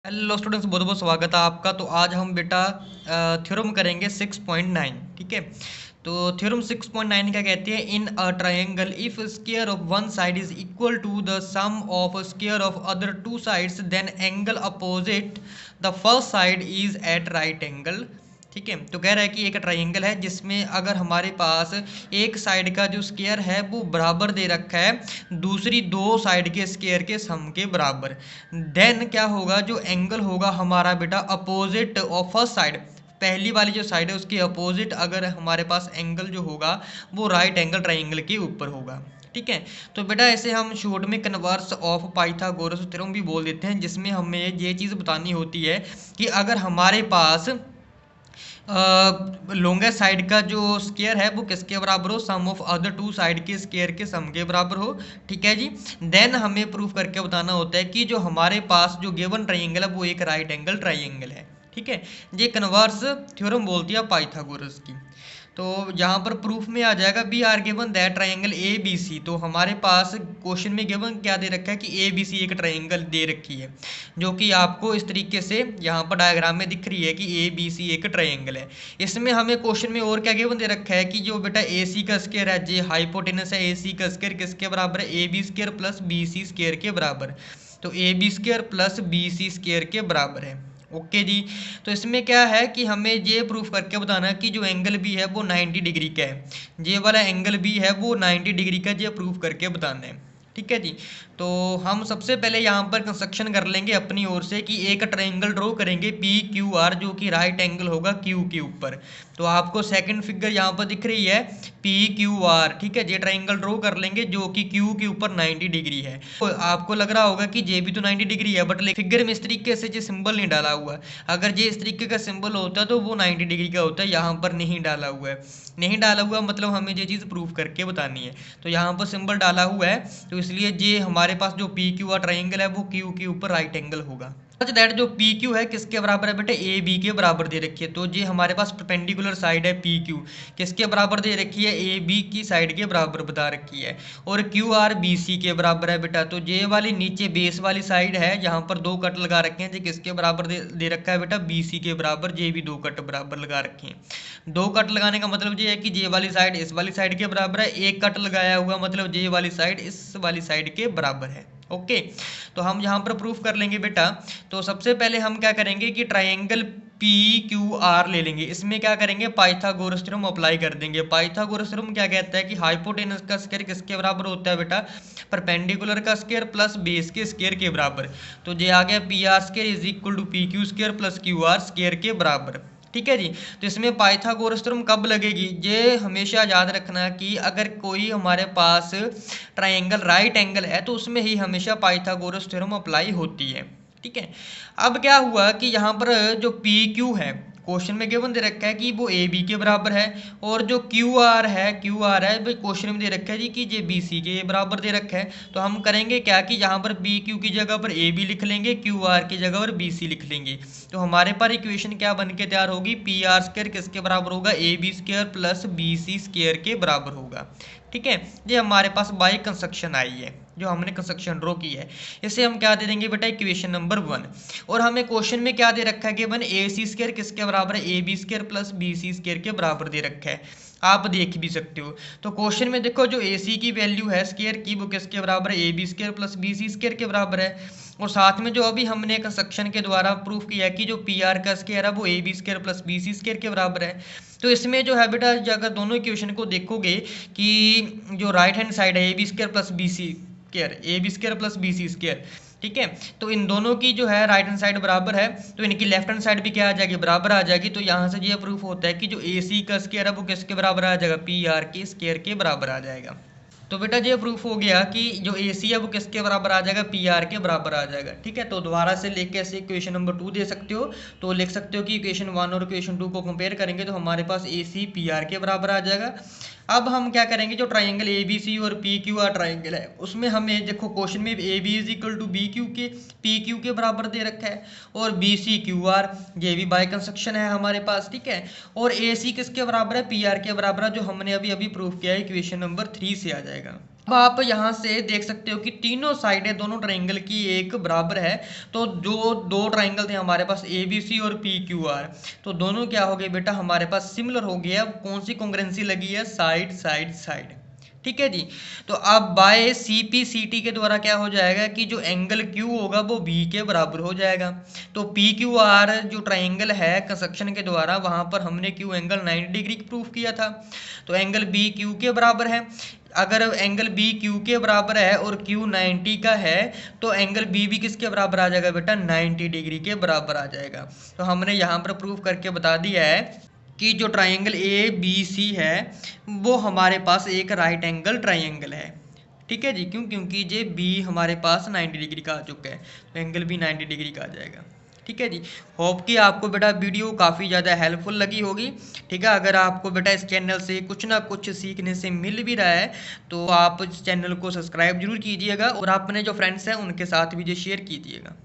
Hello students, बहुत बहुत स्वागत है आपका। तो आज हम बेटा थ्योरम करेंगे 6.9। ठीक है। तो थ्योरम 6.9 क्या कहती है? In a triangle if square of one side is equal to the sum of square of other two sides then angle opposite the first side is at right angle. ठीक है। तो कह रहा है कि एक ट्रायंगल है जिसमें अगर हमारे पास एक साइड का जो स्क्वायर है वो बराबर दे रखा है दूसरी दो साइड के स्क्वायर के सम के बराबर, देन क्या होगा? जो एंगल होगा हमारा बेटा अपोजिट ऑफ फर्स्ट साइड, पहली वाली जो साइड है उसके अपोजिट अगर हमारे पास एंगल जो होगा वो राइट एंगल ट्रायंगल के ऊपर होगा। ठीक है। तो बेटा ऐसे हम शॉर्ट में कन्वर्स ऑफ पाइथागोरस थ्योरम भी बोल देते हैं, जिसमें हमें ये चीज़ बतानी होती है कि अगर हमारे पास लॉन्गेस्ट साइड का जो स्क्वायर है वो किसके बराबर हो? सम ऑफ अदर टू साइड के स्क्वायर के सम के बराबर हो। ठीक है जी। देन हमें प्रूफ करके बताना होता है कि जो हमारे पास जो गिवन ट्रायंगल है वो एक राइट एंगल ट्रायंगल है। ठीक है। ये कन्वर्स थ्योरम बोलती है पाइथागोरस की। तो यहाँ पर प्रूफ में आ जाएगा we are given that triangle A B C. तो हमारे पास क्वेश्चन में गिवन क्या दे रखा है कि ए बी सी एक ट्रायंगल दे रखी है, जो कि आपको इस तरीके से यहाँ पर डायग्राम में दिख रही है कि ए बी सी एक ट्रायंगल है। इसमें हमें क्वेश्चन में और क्या गिवन दे रखा है कि जो बेटा ए सी का स्क्वायर है, जो हाइपोटेनस है ए सी का स्क्वायर किसके बराबर है? A B square plus B C square के बराबर। तो A B square plus B C square के बराबर है। ओके जी। तो इसमें क्या है कि हमें ये प्रूफ करके बताना है कि जो एंगल भी है वो 90 डिग्री का है, ये वाला एंगल भी है वो 90 डिग्री का, ये प्रूफ करके बताना है। ठीक है जी। तो हम सबसे पहले यहाँ पर कंस्ट्रक्शन कर लेंगे अपनी ओर से कि एक ट्रायंगल ड्रॉ करेंगे पी क्यू आर, जो कि राइट एंगल होगा क्यू के ऊपर। तो आपको सेकंड फिगर यहाँ पर दिख रही है पी क्यू आर। ठीक है। ये ट्रायंगल ड्रॉ कर लेंगे जो कि क्यू के ऊपर 90 डिग्री है। तो आपको लग रहा होगा कि ये भी तो 90 डिग्री है, बट फिगर में इस तरीके से ये सिंबल नहीं डाला हुआ है। अगर ये इस तरीके का सिंबल होता तो वो 90 डिग्री का होता है, यहाँ पर नहीं डाला हुआ है। नहीं डाला हुआ मतलब हमें ये चीज़ प्रूफ करके बतानी है। तो यहाँ पर सिंबल डाला हुआ है, तो इसलिए ये हमारे पास जो पी क्यू आर ट्रायंगल है वो क्यू के ऊपर राइट एंगल होगा। सच दैट जो पी क्यू है किसके बराबर है बेटे? ए बी के बराबर दे रखी है। तो ये हमारे पास परपेंडिकुलर साइड है पी क्यू, किसके बराबर दे रखी है? ए बी की साइड के बराबर बता रखी है। और क्यू आर बी सी के बराबर है बेटा। तो ये वाली नीचे बेस वाली साइड है जहाँ पर दो कट लगा रखे हैं, ये किसके बराबर दे रखा है बेटा? बी सी के बराबर। ये भी दो कट बराबर लगा रखे हैं। दो कट लगाने का मतलब ये है कि ये वाली साइड इस वाली साइड के बराबर है, एक कट लगाया हुआ मतलब ये वाली साइड इस वाली साइड के बराबर है। ओके। तो हम यहाँ पर प्रूफ कर लेंगे बेटा। तो सबसे पहले हम क्या करेंगे कि ट्रायंगल पी क्यू आर ले लेंगे। इसमें क्या करेंगे? पाइथागोरस थ्योरम अप्लाई कर देंगे। पाइथागोरस थ्योरम क्या कहता है कि हाइपोटेनस का स्क्वायर किसके बराबर होता है बेटा? परपेंडिकुलर का स्क्वायर प्लस बेस के स्क्वायर के बराबर। तो ये आ गया P R square is equal to P Q square plus Q R square के बराबर। ठीक है जी। तो इसमें पाइथागोरस थ्योरम कब लगेगी? ये हमेशा याद रखना कि अगर कोई हमारे पास ट्रायंगल राइट एंगल है तो उसमें ही हमेशा पाइथागोरस थ्योरम अप्लाई होती है। ठीक है। अब क्या हुआ कि यहाँ पर जो पी क्यू है क्वेश्चन में गिवन दे रखा है कि वो ए बी के बराबर है, और जो क्यू आर है भाई क्वेश्चन में दे रखा है जी कि ये बी सी के बराबर दे रखा है। तो हम करेंगे क्या कि यहाँ पर बी क्यू की जगह पर ए बी लिख लेंगे, क्यू आर की जगह पर बी सी लिख लेंगे। तो हमारे पास इक्वेशन क्या बन के तैयार होगी? पी आर स्क्वायर किसके बराबर होगा? A B square plus B C square के बराबर होगा। ठीक है। ये हमारे पास बाई कंस्ट्रक्शन आई है, जो हमने कंस्ट्रक्शन ड्रॉ की है। इसे हम क्या दे देंगे बेटा? Equation number 1। और हमें क्वेश्चन में क्या दे रखा है कि वन ए सी स्क्वायर किसके बराबर है? A B square plus B C square के बराबर दे रखा है। आप देख भी सकते हो। तो क्वेश्चन में देखो जो ए सी की वैल्यू है स्क्वायर की वो किसके बराबर है? A B square plus B C square के बराबर है। और साथ में जो अभी हमने कंस्ट्रक्शन के द्वारा प्रूफ किया है कि जो पी आर का स्क्वायर है वो A B square plus B C square के बराबर है। तो इसमें जो है बेटा अगर दोनों इक्वेशन को देखोगे कि जो राइट हैंड साइड है A B square plus B C square, A B square plus B C square, ठीक है, तो इन दोनों की जो है राइट हैंड साइड बराबर है, तो इनकी लेफ्ट हैंड साइड भी क्या आ जाएगी? बराबर आ जाएगी। तो यहाँ से ये प्रूफ होता है कि जो ए सी का स्क्वायर है वो किसके बराबर आ जाएगा? पी आर के स्क्वायर के बराबर आ जाएगा। तो बेटा ये प्रूफ हो गया कि जो ए सी है वो किसके बराबर आ जाएगा? पी आर के बराबर आ जाएगा। ठीक है। तो दोबारा से लेके ऐसे इक्वेशन नंबर 2 दे सकते हो। तो लिख सकते हो कि इक्वेशन 1 और इक्वेशन 2 को कंपेयर करेंगे तो हमारे पास ए सी पी आर के बराबर आ जाएगा। अब हम क्या करेंगे? जो ट्राइंगल ए बी सी और पी क्यू आर ट्राइंगल है उसमें हमें देखो क्वेश्चन में A B is equal to B Q के पी क्यू के बराबर दे रखा है, और बी सी क्यू आर ये भी बाय कंस्ट्रक्शन है हमारे पास। ठीक है। और ए सी किसके बराबर है? पी आर के बराबर है, जो हमने अभी अभी प्रूफ किया है इक्वेशन नंबर 3 से आ जाएगा। अब आप यहाँ से देख सकते हो कि तीनों साइडें दोनों ट्रायंगल की एक बराबर है। तो जो दो ट्रायंगल थे हमारे पास ए बी सी और पी क्यू आर, तो दोनों क्या हो गए बेटा हमारे पास सिमिलर हो गया। कौन सी कॉन्ग्रुएंसी लगी है? Side side side. ठीक है जी। तो अब by C P C T के द्वारा क्या हो जाएगा कि जो एंगल क्यू होगा वो बी के बराबर हो जाएगा। तो पी क्यू आर जो ट्रायंगल है कंस्ट्रक्शन के द्वारा, वहां पर हमने क्यू एंगल 90 डिग्री प्रूफ किया था। तो एंगल बी क्यू के बराबर है। अगर एंगल बी क्यू के बराबर है और क्यू 90 का है, तो एंगल बी भी किसके बराबर आ जाएगा बेटा? 90 डिग्री के बराबर आ जाएगा। तो हमने यहाँ पर प्रूफ करके बता दिया है कि जो ट्रायंगल ए बी सी है वो हमारे पास एक राइट एंगल ट्रायंगल है। ठीक है जी। क्यों? क्योंकि जे बी हमारे पास 90 डिग्री का आ चुका है, तो एंगल भी 90 डिग्री का आ जाएगा। ठीक है जी। होप कि आपको बेटा वीडियो काफ़ी ज़्यादा हेल्पफुल लगी होगी। ठीक है। अगर आपको बेटा इस चैनल से कुछ ना कुछ सीखने से मिल भी रहा है तो आप इस चैनल को सब्सक्राइब जरूर कीजिएगा और अपने जो फ्रेंड्स हैं उनके साथ भी जो शेयर कीजिएगा।